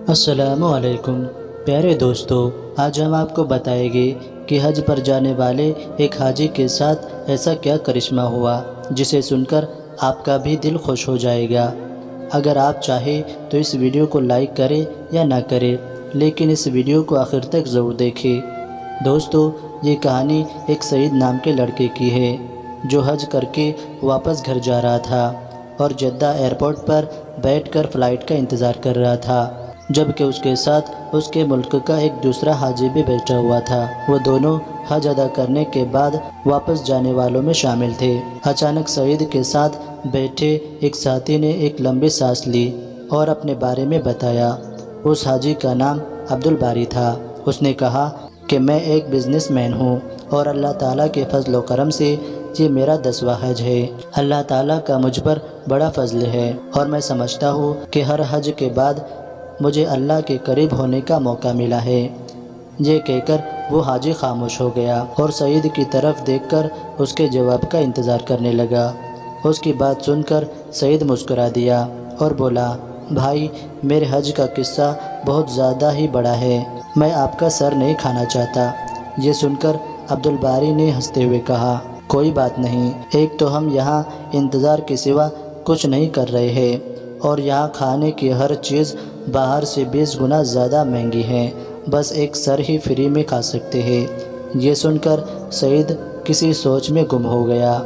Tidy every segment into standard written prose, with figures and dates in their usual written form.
السلام علیکم پیارے دوستو، آج ہم آپ کو بتائیں گے کہ حج پر جانے والے ایک حاجی کے ساتھ ایسا کیا کرشمہ ہوا جسے سن کر آپ کا بھی دل خوش ہو جائے گا۔ اگر آپ چاہیں تو اس ویڈیو کو لائک کریں یا نہ کریں، لیکن اس ویڈیو کو آخر تک ضرور دیکھیں۔ دوستو، یہ کہانی ایک سعید نام کے لڑکے کی ہے جو حج کر کے واپس گھر جا رہا تھا اور جدہ ایئرپورٹ پر بیٹھ کر فلائٹ کا انتظار کر رہا تھا، جبکہ اس کے ساتھ اس کے ملک کا ایک دوسرا حاجی بھی بیٹھا ہوا تھا۔ وہ دونوں حج ادا کرنے کے بعد واپس جانے والوں میں شامل تھے۔ اچانک سعید کے ساتھ بیٹھے ایک ساتھی نے ایک لمبی سانس لی اور اپنے بارے میں بتایا۔ اس حاجی کا نام عبدالباری تھا۔ اس نے کہا کہ میں ایک بزنس مین ہوں اور اللہ تعالیٰ کے فضل و کرم سے یہ میرا 10واں حج ہے۔ اللہ تعالیٰ کا مجھ پر بڑا فضل ہے اور میں سمجھتا ہوں کہ ہر حج کے بعد مجھے اللہ کے قریب ہونے کا موقع ملا ہے۔ یہ کہہ کر وہ حاجی خاموش ہو گیا اور سعید کی طرف دیکھ کر اس کے جواب کا انتظار کرنے لگا۔ اس کی بات سن کر سعید مسکرا دیا اور بولا، بھائی، میرے حج کا قصہ بہت زیادہ ہی بڑا ہے، میں آپ کا سر نہیں کھانا چاہتا۔ یہ سن کر عبدالباری نے ہنستے ہوئے کہا، کوئی بات نہیں، ایک تو ہم یہاں انتظار کے سوا کچھ نہیں کر رہے ہیں اور یہاں کھانے کی ہر چیز باہر سے 20 گنا زیادہ مہنگی ہے، بس ایک سر ہی فری میں کھا سکتے ہیں۔ یہ سن کر سعید کسی سوچ میں گم ہو گیا،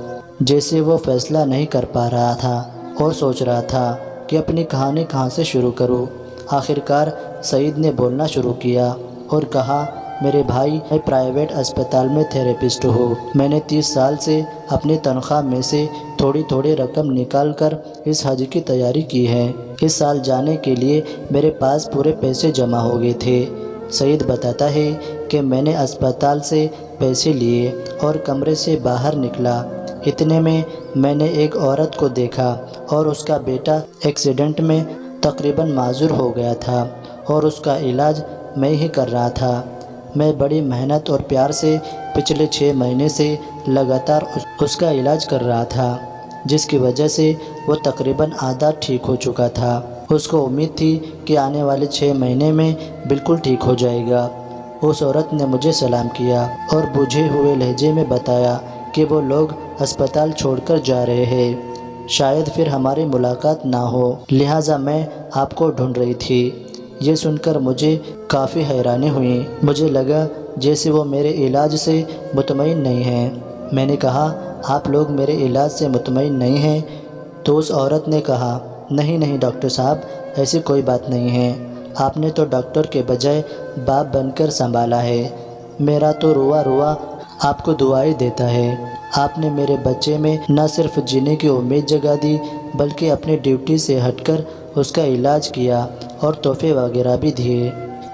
جیسے وہ فیصلہ نہیں کر پا رہا تھا اور سوچ رہا تھا کہ اپنی کہانی کہاں سے شروع کروں۔ آخرکار سعید نے بولنا شروع کیا اور کہا، میرے بھائی، میں پرائیویٹ اسپتال میں تھراپسٹ ہوں۔ میں نے 30 سال سے اپنی تنخواہ میں سے تھوڑی تھوڑی رقم نکال کر اس حج کی تیاری کی ہے۔ اس سال جانے کے لیے میرے پاس پورے پیسے جمع ہو گئے تھے۔ سعید بتاتا ہے کہ میں نے اسپتال سے پیسے لیے اور کمرے سے باہر نکلا، اتنے میں میں نے ایک عورت کو دیکھا اور اس کا بیٹا ایکسیڈنٹ میں تقریباً معذور ہو گیا تھا اور اس کا علاج میں ہی کر رہا تھا۔ میں بڑی محنت اور پیار سے پچھلے 6 مہینے سے لگاتار اس کا علاج کر رہا تھا، جس کی وجہ سے وہ تقریباً آدھا ٹھیک ہو چکا تھا۔ اس کو امید تھی کہ آنے والے 6 مہینے میں بالکل ٹھیک ہو جائے گا۔ اس عورت نے مجھے سلام کیا اور بجھے ہوئے لہجے میں بتایا کہ وہ لوگ اسپتال چھوڑ کر جا رہے ہیں، شاید پھر ہماری ملاقات نہ ہو، لہٰذا میں آپ کو ڈھونڈ رہی تھی۔ یہ سن کر مجھے کافی حیرانی ہوئی۔ مجھے لگا جیسے وہ میرے علاج سے مطمئن نہیں ہیں۔ میں نے کہا، آپ لوگ میرے علاج سے مطمئن نہیں ہیں؟ تو اس عورت نے کہا، نہیں ڈاکٹر صاحب، ایسی کوئی بات نہیں ہے، آپ نے تو ڈاکٹر کے بجائے باپ بن کر سنبھالا ہے، میرا تو روا روا آپ کو دعائیں دیتا ہے۔ آپ نے میرے بچے میں نہ صرف جینے کی امید جگا دی بلکہ اپنی ڈیوٹی سے ہٹ کر اس کا علاج کیا اور تحفے وغیرہ بھی دیے۔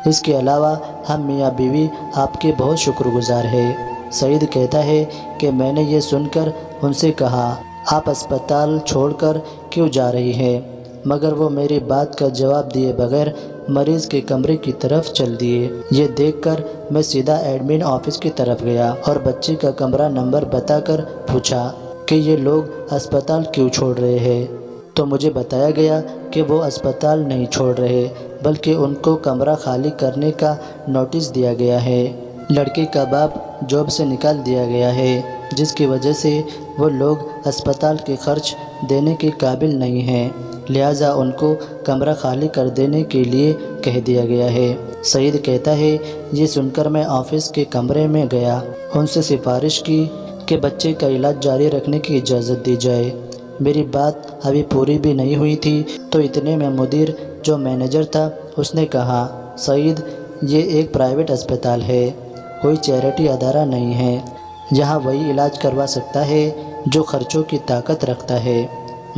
اس کے علاوہ ہم میاں بیوی آپ کے بہت شکر گزار ہیں۔ سعید کہتا ہے کہ میں نے یہ سن کر ان سے کہا، آپ اسپتال چھوڑ کر کیوں جا رہی ہیں؟ مگر وہ میری بات کا جواب دیے بغیر مریض کے کمرے کی طرف چل دیے۔ یہ دیکھ کر میں سیدھا ایڈمن آفس کی طرف گیا اور بچے کا کمرہ نمبر بتا کر پوچھا کہ یہ لوگ اسپتال کیوں چھوڑ رہے ہیں، تو مجھے بتایا گیا کہ وہ اسپتال نہیں چھوڑ رہے بلکہ ان کو کمرہ خالی کرنے کا نوٹس دیا گیا ہے۔ لڑکے کا باپ جاب سے نکال دیا گیا ہے، جس کی وجہ سے وہ لوگ اسپتال کے خرچ دینے کے قابل نہیں ہیں، لہٰذا ان کو کمرہ خالی کر دینے کے لیے کہہ دیا گیا ہے۔ سعید کہتا ہے، یہ سن کر میں آفس کے کمرے میں گیا، ان سے سفارش کی کہ بچے کا علاج جاری رکھنے کی اجازت دی جائے۔ میری بات ابھی پوری بھی نہیں ہوئی تھی تو اتنے میں مدیر جو مینیجر تھا اس نے کہا، سعید، یہ ایک پرائیویٹ اسپتال ہے، کوئی چیریٹی ادارہ نہیں ہے، یہاں وہی علاج کروا سکتا ہے جو خرچوں کی طاقت رکھتا ہے۔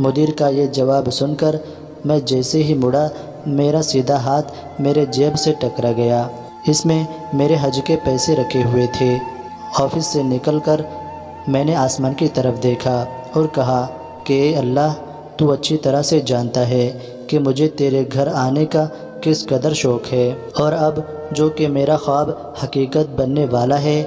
مدیر کا یہ جواب سن کر میں جیسے ہی مڑا، میرا سیدھا ہاتھ میرے جیب سے ٹکرا گیا، اس میں میرے حج کے پیسے رکھے ہوئے تھے۔ آفس سے نکل کر میں نے آسمان کی طرف دیکھا اور کہا کہ اے اللہ، تو اچھی طرح سے جانتا ہے کہ مجھے تیرے گھر آنے کا کس قدر شوق ہے، اور اب جو کہ میرا خواب حقیقت بننے والا ہے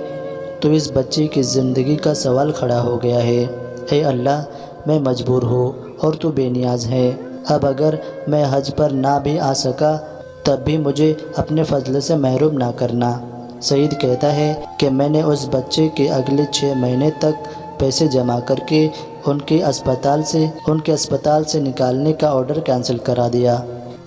تو اس بچے کی زندگی کا سوال کھڑا ہو گیا ہے۔ اے اللہ، میں مجبور ہوں اور تو بے نیاز ہے، اب اگر میں حج پر نہ بھی آ سکا تب بھی مجھے اپنے فضل سے محروم نہ کرنا۔ سعید کہتا ہے کہ میں نے اس بچے کے اگلے 6 مہینے تک پیسے جمع کر کے ان کے اسپتال سے نکالنے کا آرڈر کینسل کرا دیا۔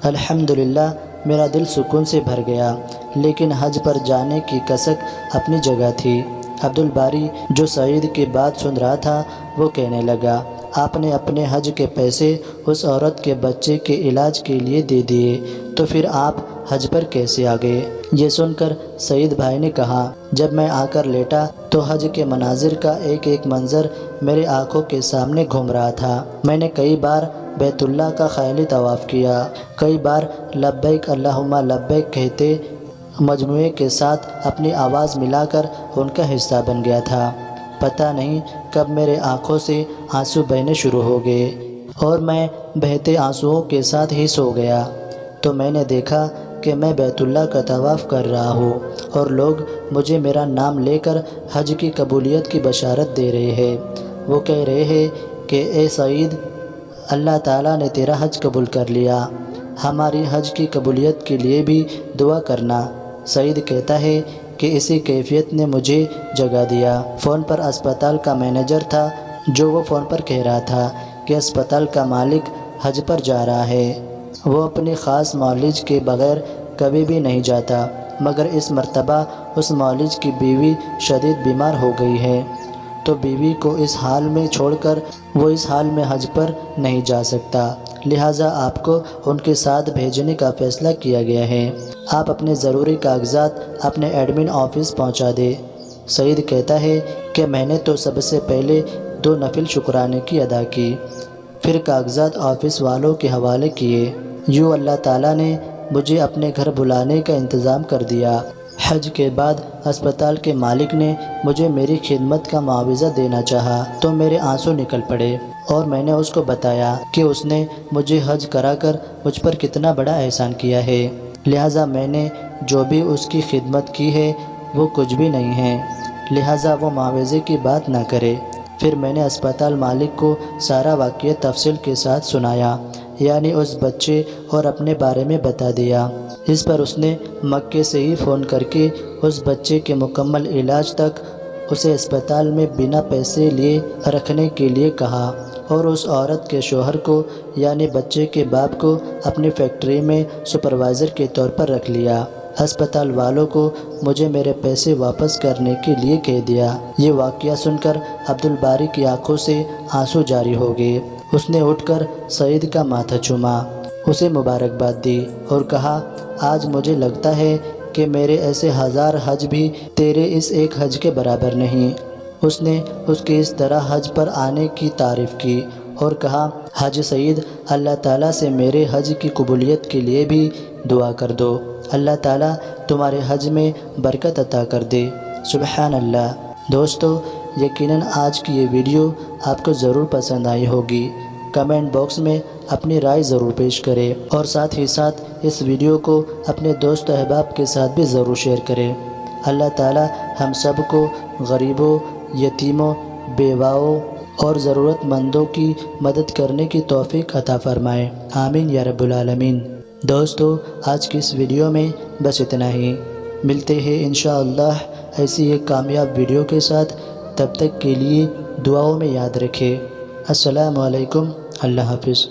الحمدللہ میرا دل سکون سے بھر گیا، لیکن حج پر جانے کی کسک اپنی جگہ تھی۔ عبدالباری جو سعید کی بات سن رہا تھا وہ کہنے لگا، آپ نے اپنے حج کے پیسے اس عورت کے بچے کے علاج کے لیے دے دیے، تو پھر آپ حج پر کیسے آ گئے؟ یہ سن کر سعید بھائی نے کہا، جب میں آ کر لیٹا تو حج کے مناظر کا ایک ایک منظر میرے آنکھوں کے سامنے گھوم رہا تھا۔ میں نے کئی بار بیت اللہ کا خیالی طواف کیا، کئی بار لبیک اللہم لبیک کہتے مجموعے کے ساتھ اپنی آواز ملا کر ان کا حصہ بن گیا تھا۔ پتہ نہیں کب میرے آنکھوں سے آنسو بہنے شروع ہو گئے اور میں بہتے آنسوؤں کے ساتھ ہی سو گیا۔ تو میں نے دیکھا کہ میں بیت اللہ کا طواف کر رہا ہوں اور لوگ مجھے میرا نام لے کر حج کی قبولیت کی بشارت دے رہے ہیں۔ وہ کہہ رہے ہیں کہ اے سعید، اللہ تعالیٰ نے تیرا حج قبول کر لیا، ہماری حج کی قبولیت کے لیے بھی دعا کرنا۔ سعید کہتا ہے کہ اسی کیفیت نے مجھے جگا دیا۔ فون پر اسپتال کا مینیجر تھا جو وہ فون پر کہہ رہا تھا کہ اسپتال کا مالک حج پر جا رہا ہے۔ وہ اپنی خاص معالج کے بغیر کبھی بھی نہیں جاتا، مگر اس مرتبہ اس معالج کی بیوی شدید بیمار ہو گئی ہے، تو بیوی کو اس حال میں چھوڑ کر وہ اس حال میں حج پر نہیں جا سکتا، لہٰذا آپ کو ان کے ساتھ بھیجنے کا فیصلہ کیا گیا ہے۔ آپ اپنے ضروری کاغذات اپنے ایڈمن آفس پہنچا دیں۔ سعید کہتا ہے کہ میں نے تو سب سے پہلے 2 نفل شکرانے کی ادا کی، پھر کاغذات آفس والوں کے حوالے کیے۔ یوں اللہ تعالیٰ نے مجھے اپنے گھر بلانے کا انتظام کر دیا۔ حج کے بعد اسپتال کے مالک نے مجھے میری خدمت کا معاوضہ دینا چاہا تو میرے آنسو نکل پڑے، اور میں نے اس کو بتایا کہ اس نے مجھے حج کرا کر مجھ پر کتنا بڑا احسان کیا ہے، لہٰذا میں نے جو بھی اس کی خدمت کی ہے وہ کچھ بھی نہیں ہے، لہٰذا وہ معاوضے کی بات نہ کرے۔ پھر میں نے اسپتال مالک کو سارا واقعہ تفصیل کے ساتھ سنایا، یعنی اس بچے اور اپنے بارے میں بتا دیا۔ اس پر اس نے مکے سے ہی فون کر کے اس بچے کے مکمل علاج تک اسے اسپتال میں بنا پیسے لیے رکھنے کے لیے کہا، اور اس عورت کے شوہر کو یعنی بچے کے باپ کو اپنی فیکٹری میں سپروائزر کے طور پر رکھ لیا۔ ہسپتال والوں کو مجھے میرے پیسے واپس کرنے کے لیے کہہ دیا۔ یہ واقعہ سن کر عبدالباری کی آنکھوں سے آنسو جاری ہو گئے۔ اس نے اٹھ کر سعید کا ماتھا چوما، اسے مبارکباد دی اور کہا، آج مجھے لگتا ہے کہ میرے ایسے 1000 حج بھی تیرے اس ایک حج کے برابر نہیں۔ اس نے اس کے اس طرح حج پر آنے کی تعریف کی اور کہا، حاجی سعید، اللہ تعالیٰ سے میرے حج کی قبولیت کے لیے بھی دعا کر دو، اللہ تعالیٰ تمہارے حج میں برکت عطا کر دے۔ سبحان اللہ۔ دوستو، یقیناً آج کی یہ ویڈیو آپ کو ضرور پسند آئی ہوگی۔ کمنٹ باکس میں اپنی رائے ضرور پیش کریں اور ساتھ ہی ساتھ اس ویڈیو کو اپنے دوست و احباب کے ساتھ بھی ضرور شیئر کریں۔ اللہ تعالیٰ ہم سب کو غریبوں، یتیموں، بیواؤں اور ضرورت مندوں کی مدد کرنے کی توفیق عطا فرمائے، آمین یا رب العالمین۔ دوستو، آج کی اس ویڈیو میں بس اتنا ہی، ملتے ہیں انشاءاللہ ایسی ایک کامیاب ویڈیو کے ساتھ۔ تب تک کے لیے دعاؤں میں یاد رکھیں۔ السلام علیکم، اللہ حافظ۔